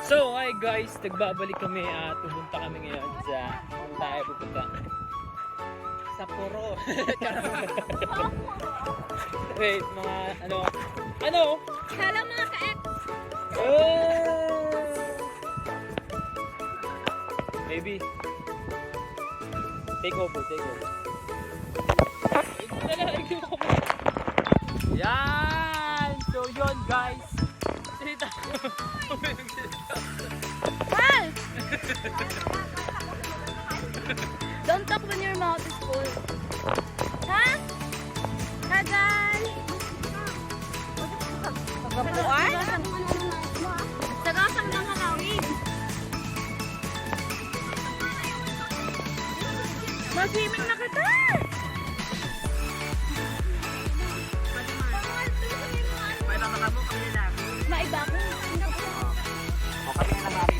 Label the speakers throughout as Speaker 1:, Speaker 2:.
Speaker 1: So, hi guys, nagbabalik kami at pupunta kami ngayon sa tayo pupunta sa Puro. Wait, mga ano?
Speaker 2: Hello mga ka-ex!
Speaker 1: Oh! Baby. Take over. Yan! So yun guys. Salita.
Speaker 2: Hal! Don't talk when your mouth is full. Ha? Tagal! Pagapuan? Sagasang ng halawin. Mag-swimming na kita! Maiba ko.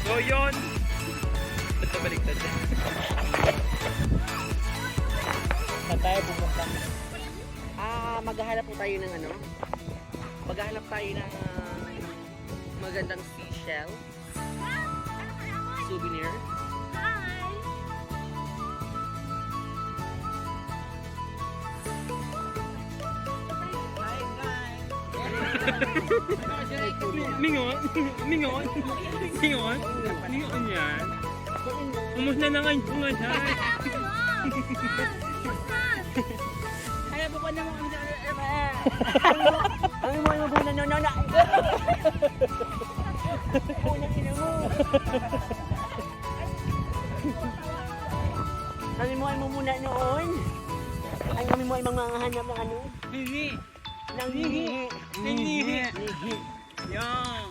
Speaker 1: So yun. Basta baliktad. Saan tayo pupunta?
Speaker 3: Maghahanap po tayo ng ano? Maghahanap tayo ng magandang seashell souvenir.
Speaker 2: Hi!
Speaker 1: Mingon yan. Kumusta na ngayon po nga siya?
Speaker 3: Kaya po na mo ang ano mo yung muna no. Unang ina mo. Kami mo ay mumuna noon. Ay kami mo ay manghahanap ng ano?
Speaker 1: Hihi.
Speaker 3: Ng hihi.
Speaker 1: Hihi. Yan.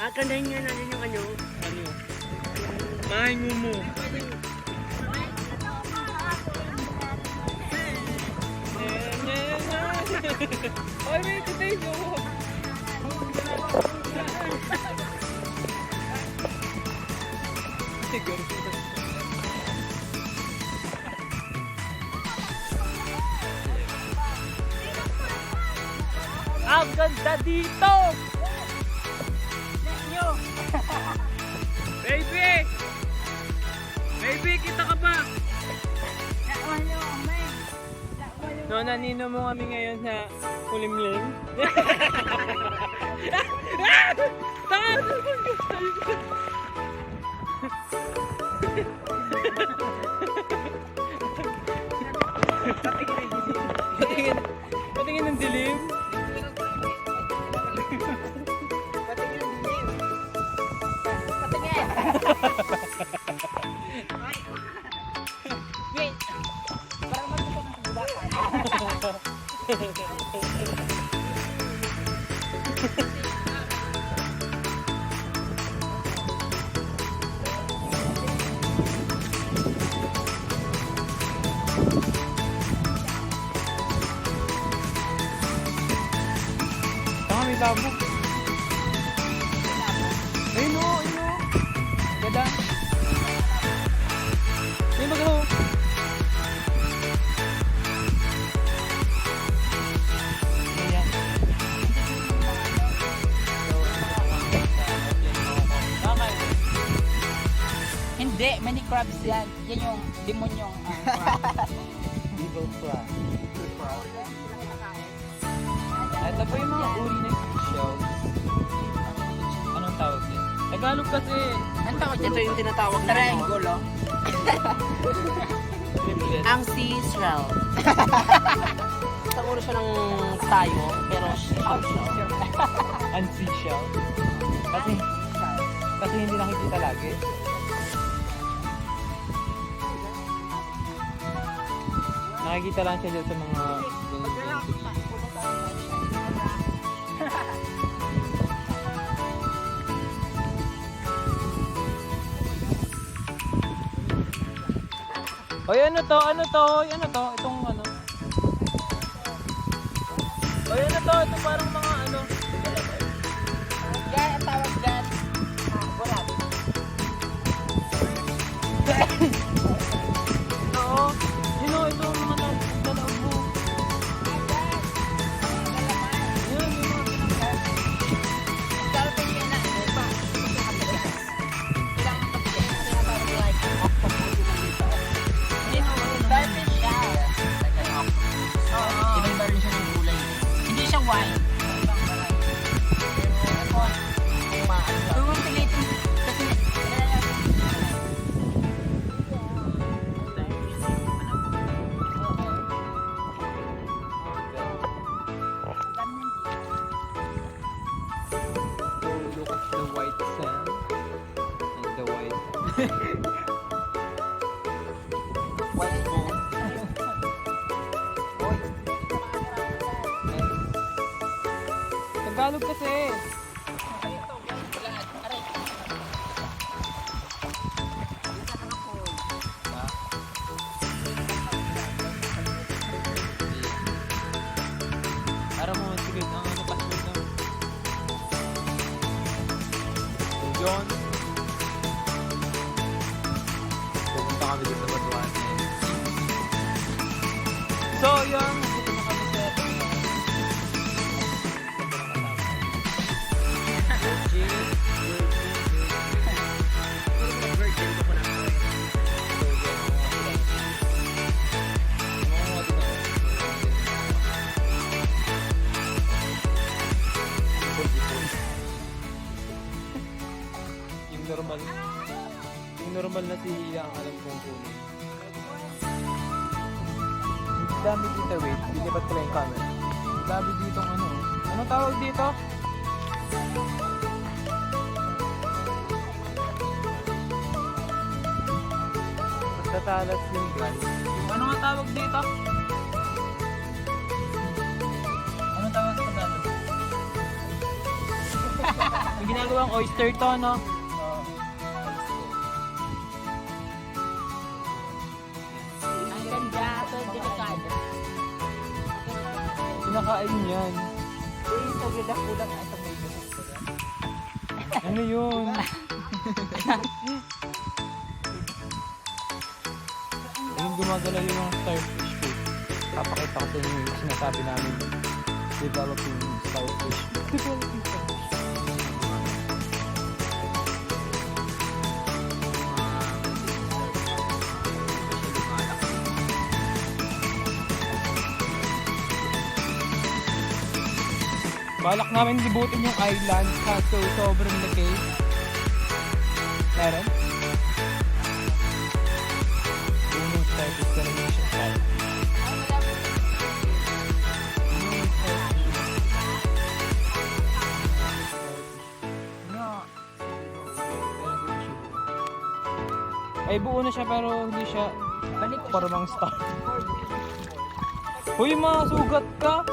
Speaker 3: Kandahin nga natin yung ano?
Speaker 1: Ano? Mahay mo. Ay, may titay nyo. Ang ganda dito! Baby, kita ka ba? No, nanino mo kami ngayon sa hulimg. Patingin ng dilim.
Speaker 3: Wait! Parang magpupunta ng bubakan.
Speaker 1: May labo. Ayun o. Ganda. Ayun mag-ho. Ayan.
Speaker 4: Hindi, many crabs yan. Yan yung demonyong crab.
Speaker 1: Evil crab. Ito po yung mga uri ng shells. Anong tawag yan? Tagalog kasi.
Speaker 4: Anong tawag
Speaker 3: Ito yung tinatawag na
Speaker 4: triangle, oh.
Speaker 3: ang seashell. Siguro siya ng tayo, pero shell.
Speaker 1: Ang seashell. Kasi hindi nakikita lagi. Nakikita lang siya dyan sa mga... Oy, ano to? Itong ano? Oy, ano to? Ito parang mga ano?
Speaker 4: Yan, ang tawag dyan. Wala.
Speaker 1: Oo. Yun o, ito mga dalawang mo. Yun, yun.
Speaker 4: Dapat yun na. White bone. Oy.
Speaker 1: Tagalog kasi. Para mo, sige, ang ano password na. John. Pupunta kami dito sa Batuan. So, yun. Dito na kami sa Virgin ko po na. Yung normal na sihila ang alam kong kunin. Ang dami dito, wait. Dilipat ko lang yung camera. Ang dami dito ano. Ano tawag dito? Tatalas yung guys. Yung ano nga tawag dito? Ano tawag sa Tagalog? Yung ginagawang oyster to, no?
Speaker 2: Ang ganda, so delikado.
Speaker 1: Sinakain yan.
Speaker 4: Uy, so ganda kulang at may buhok ko yan.
Speaker 1: Ano yun? Yung gumagalaw yung mga starfish ko. Papakita ko sa inyo yung sinasabi namin. Developing starfish. Developing starfish. Balak namin libutin yung island kaso sobrang laki. Meron? Yung starfish ka naman siya sa ay buo na siya pero hindi siya parang star. Uy, mga sugat ka!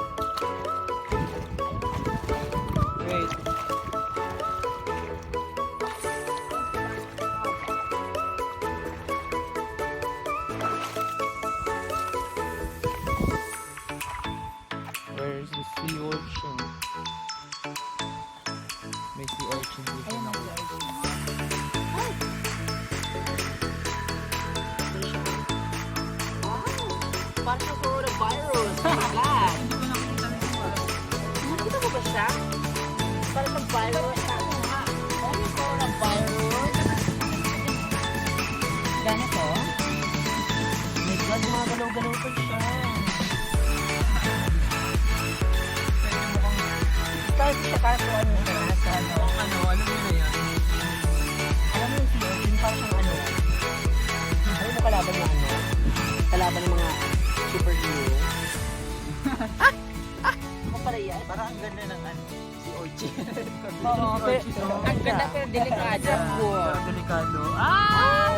Speaker 1: Wait. Where's the sea urchin? May sea urchin dito na.
Speaker 3: Parang sa coronavirus. Oh my God. Nakita mo ba siya? Parang sa virus. Ano yung coronavirus?
Speaker 4: Gano'n ko?
Speaker 3: My God, gumagalaw-galaw pa siya. Start siya kaso ano siya nasa ano.
Speaker 1: Alam mo na yan.
Speaker 3: Alam mo yung si Orchin, parang siyang ano. Alam mo kalaban ng ano? Kalaban ng mga superhero. Ako pala yan.
Speaker 4: Parang ang ganda ng ano, si Orchid.
Speaker 3: Oo,
Speaker 4: Ang ganda pero delikado.
Speaker 1: Pero delikado. Ay!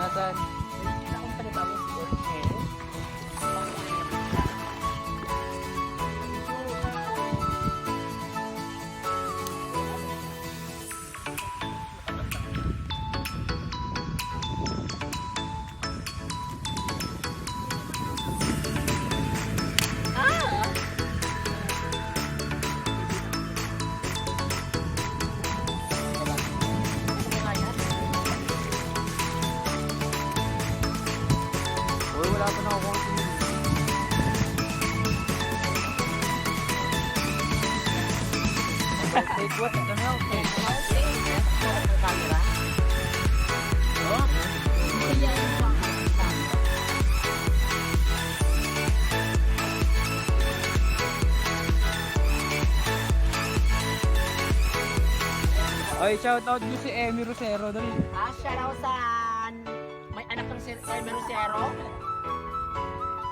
Speaker 1: Nasaan?
Speaker 3: Akong panibagong si Orchid.
Speaker 1: Uy, wala pa na ako. Take what? The milk cake.
Speaker 3: Camera?
Speaker 1: Oh? Ay, shoutout nyo si Emmy Rosero. Dali.
Speaker 3: Shout out sa may anak ng Emero Zero.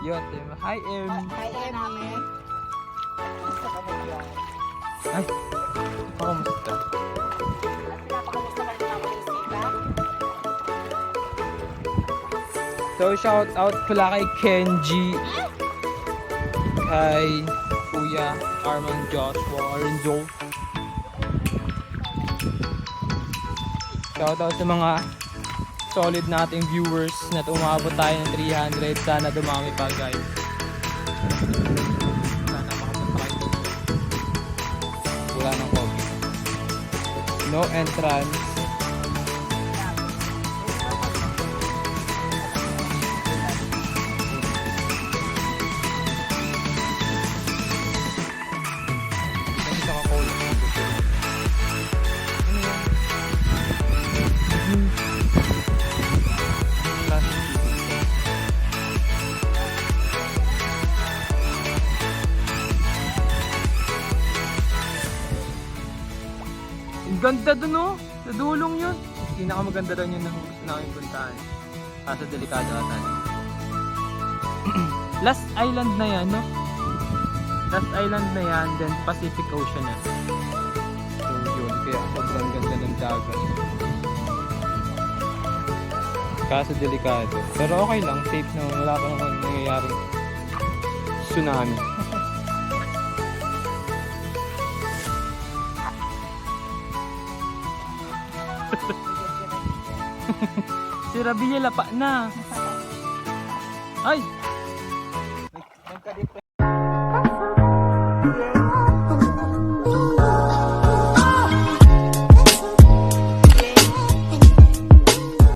Speaker 1: Yun, hi Em.
Speaker 3: Hi, Emmy. Gusto ka ba yan?
Speaker 1: Ay, ako musta.
Speaker 3: At pinapakamusta ka rin naman yung sila.
Speaker 1: So, shoutout pala kay Kenji. Kay Kuya Arman Joshua Renzo. Shoutout sa mga solid nating viewers na umabot tayo ng 300. Sana dumami pa guys. Sana makapunta kayo dito. Wala nang COVID. No entrance. Hindi ka ka-call. Ano yan? Ang ganda dun oh! Sa dulong yun! Pinakamaganda daw yun na gusto namin puntahan. Kaso delikado atan. Last island na yan, no? Last island na yan, then Pacific Ocean na. So yun, kaya sobrang ganda ng dagat. Kaso delikado. Pero okay lang, safe na. Wala pa naman nangyayaring tsunami. Si Rabia lapa na. Ay!